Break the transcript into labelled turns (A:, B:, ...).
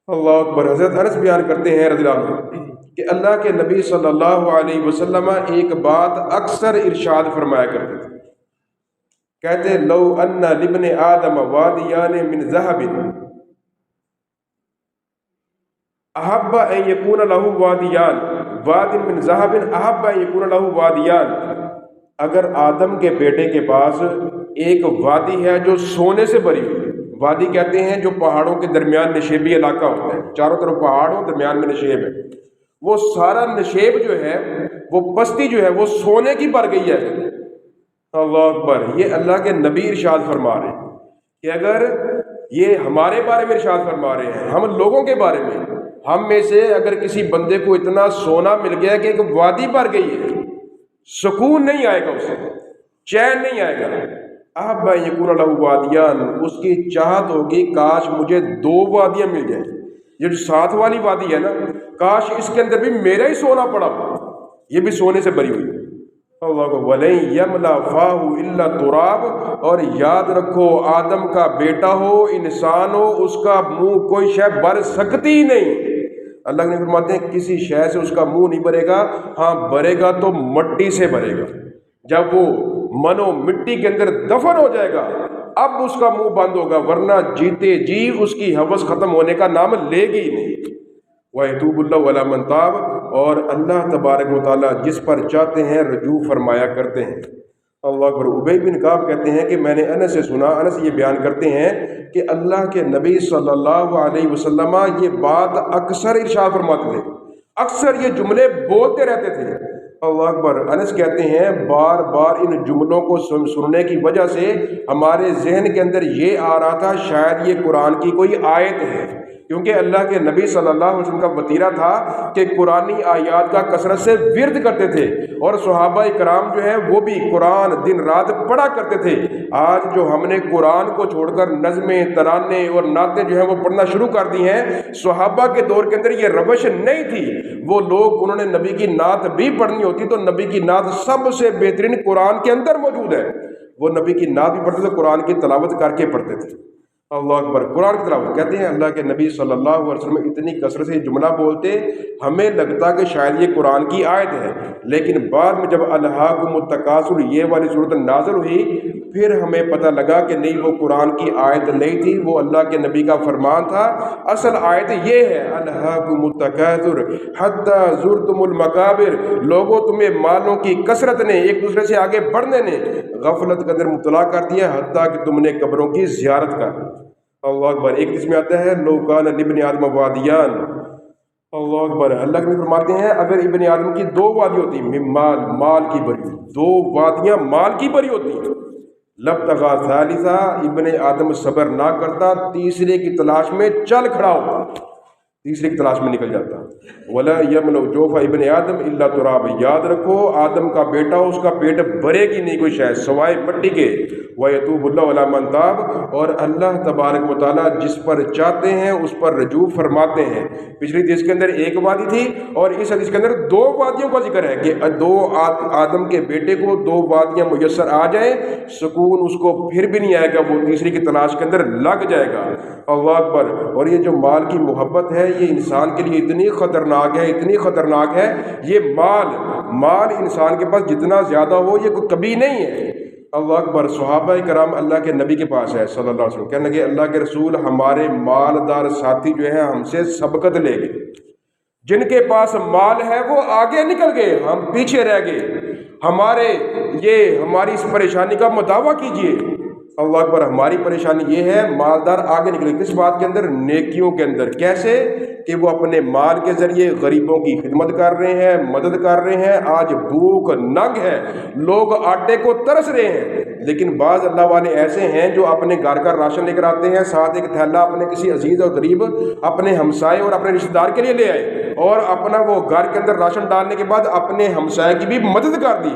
A: اللہ اکبر۔ حضرت انس بیان کرتے ہیں رضی اللہ عنہ کہ اللہ کے نبی صلی اللہ علیہ وسلم ایک بات اکثر ارشاد فرمایا کرتے تھے، کہتے لو ان لابن آدم وادیان من ذهب احب ان یکون له وادیان واد من ذهب احب ان یکون له وادیان، اگر آدم کے بیٹے کے پاس ایک وادی ہے جو سونے سے بھری ہوئی، وادی کہتے ہیں جو پہاڑوں کے درمیان نشیبی علاقہ ہوتا ہے، چاروں طرف پہاڑ ہو، درمیان میں نشیب ہے، وہ سارا نشیب جو ہے، وہ بستی جو ہے وہ سونے کی بھر گئی ہے۔ اللہ اکبر۔ یہ اللہ کے نبی ارشاد فرما رہے ہیں کہ اگر یہ ہمارے بارے میں ارشاد فرما رہے ہیں، ہم لوگوں کے بارے میں، ہم میں سے اگر کسی بندے کو اتنا سونا مل گیا کہ ایک وادی بھر گئی ہے، سکون نہیں آئے گا، اسے چین نہیں آئے گا۔ احب ان یکون لہ وادیان، اس کی چاہت ہوگی کاش مجھے 2 وادیاں مل جائیں، یہ جو ساتھ والی وادی ہے نا، کاش اس کے اندر بھی میرا ہی سونا پڑا ہو، یہ بھی سونے سے بھری ہوئی ہے۔ اللہ کو وَلَن يَمْلَأَ فَاهُ إِلَّا تُرَابٌ، اور یاد رکھو آدم کا بیٹا ہو، انسان ہو، اس کا منہ کوئی شے بھر سکتی ہی نہیں۔ اللہ نے فرماتے ہیں کسی شے سے اس کا منہ نہیں بھرے گا، ہاں بھرے گا تو مٹی سے بھرے گا، جب وہ منو مٹی کے اندر دفن ہو جائے گا اب اس کا منہ بند ہوگا، ورنہ جیتے جی اس کی ہوس ختم ہونے کا نام لے گی ہی نہیں۔ وَيَتُوبُ اللَّهُ عَلَىٰ مَن تَابَ، اور اللہ تبارک و تعالیٰ جس پر چاہتے ہیں رجوع فرمایا کرتے ہیں۔ اللہ اکبر۔ ابی بن کعب کہتے ہیں کہ میں نے انس سے سنا، انس یہ بیان کرتے ہیں کہ اللہ کے نبی صلی اللہ علیہ وسلم یہ بات اکثر ارشاد فرماتے تھے، اکثر یہ جملے بولتے رہتے تھے۔ اللہ اکبر۔ انس کہتے ہیں بار بار ان جملوں کو سننے کی وجہ سے ہمارے ذہن کے اندر یہ آ رہا تھا شاید یہ قرآن کی کوئی آیت ہے، کیونکہ اللہ کے نبی صلی اللہ علیہ وسلم کا وطیرہ تھا کہ قرآنی آیات کا کثرت سے ورد کرتے تھے، اور صحابہ کرام جو ہیں وہ بھی قرآن دن رات پڑھا کرتے تھے۔ آج جو ہم نے قرآن کو چھوڑ کر نظمیں، ترانے اور نعتیں جو ہیں وہ پڑھنا شروع کر دی ہیں، صحابہ کے دور کے اندر یہ روش نہیں تھی۔ وہ لوگ، انہوں نے نبی کی نعت بھی پڑھنی ہوتی تو نبی کی نعت سب سے بہترین قرآن کے اندر موجود ہے، وہ نبی کی نعت بھی پڑھتے تھے، قرآن کی تلاوت کر کے پڑھتے تھے۔ اللہ اکبر۔ قرآن کی تلاوت کہتے ہیں اللہ کے نبی صلی اللہ علیہ وسلم اتنی کثرت سے جملہ بولتے ہمیں لگتا کہ شاید یہ قرآن کی آیت ہے، لیکن بعد میں جب الہاکم التکاثر یہ والی صورت نازل ہوئی پھر ہمیں پتہ لگا کہ نہیں وہ قرآن کی آیت نہیں تھی، وہ اللہ کے نبی کا فرمان تھا۔ اصل آیت یہ ہے الہاکم التکاثر حتی زرتم المقابر، لوگوں تمہیں مالوں کی کثرت نے، ایک دوسرے سے آگے بڑھنے نے غفلت کے اندر مبتلا کر دیا حتیٰ کہ تم نے قبروں کی زیارت کر لی۔ اللہ اکبر۔ ایک اس میں آتا ہے لو کان لابن آدم وادیان، اللہ اکبر۔ اللہ کے نبی فرماتے ہیں اگر ابن آدم کی 2 وادی ہوتی مال، مال کی بھری، 2 وادیاں مال کی بھری ہوتی، لبتغى ثالثا، ابن آدم صبر نہ کرتا، تیسرے کی تلاش میں چل کھڑا ہوتا، تیسرے کی تلاش میں نکل جاتا۔ ولا یملأ جوف ابن آدم الا تراب، یاد رکھو آدم کا بیٹا اس کا پیٹ بھرے گی نہیں کوئی شے سوائے مٹی کے۔ وَيَتُوبُ اللَّهُ عَلَىٰ مَن تَابَ، اور اللہ تبارک و تعالیٰ جس پر چاہتے ہیں اس پر رجوع فرماتے ہیں۔ پچھلی حدیث کے اندر 1 وادی تھی اور اس حدیث کے اندر 2 وادیوں کا ذکر ہے کہ 2 آدم کے بیٹے کو 2 وادیاں میسر آ جائیں، سکون اس کو پھر بھی نہیں آئے گا، وہ تیسری کی تلاش کے اندر لگ جائے گا۔ اللہ اکبر۔ اور یہ جو مال کی محبت ہے یہ انسان کے لیے اتنی خطرناک ہے، اتنی خطرناک ہے، یہ مال انسان کے پاس جتنا زیادہ ہو یہ کبھی نہیں ہے۔ اللہ اکبر۔ صحابہ کرام اللہ کے نبی کے پاس ہے صلی اللہ علیہ وسلم، کہنے لگے اللہ کے رسول ہمارے مالدار ساتھی جو ہیں ہم سے سبقت لے گئے، جن کے پاس مال ہے وہ آگے نکل گئے، ہم پیچھے رہ گئے، ہماری اس پریشانی کا مداوع کیجئے۔ اللہ اکبر۔ ہماری پریشانی یہ ہے مالدار آگے نکلے، کس بات کے اندر؟ نیکیوں کے اندر۔ کیسے؟ کہ وہ اپنے مال کے ذریعے غریبوں کی خدمت کر رہے ہیں، مدد کر رہے ہیں۔ آج بھوک ننگ ہے، لوگ آٹے کو ترس رہے ہیں، لیکن بعض اللہ والے ایسے ہیں جو اپنے گھر کا راشن لے کر آتے ہیں، ساتھ ایک تھیلا اپنے کسی عزیز اور غریب اپنے ہمسائے اور اپنے رشتہ دار کے لیے لے آئے، اور اپنا وہ گھر کے اندر راشن ڈالنے کے بعد اپنے ہمسائے کی بھی مدد کر دی۔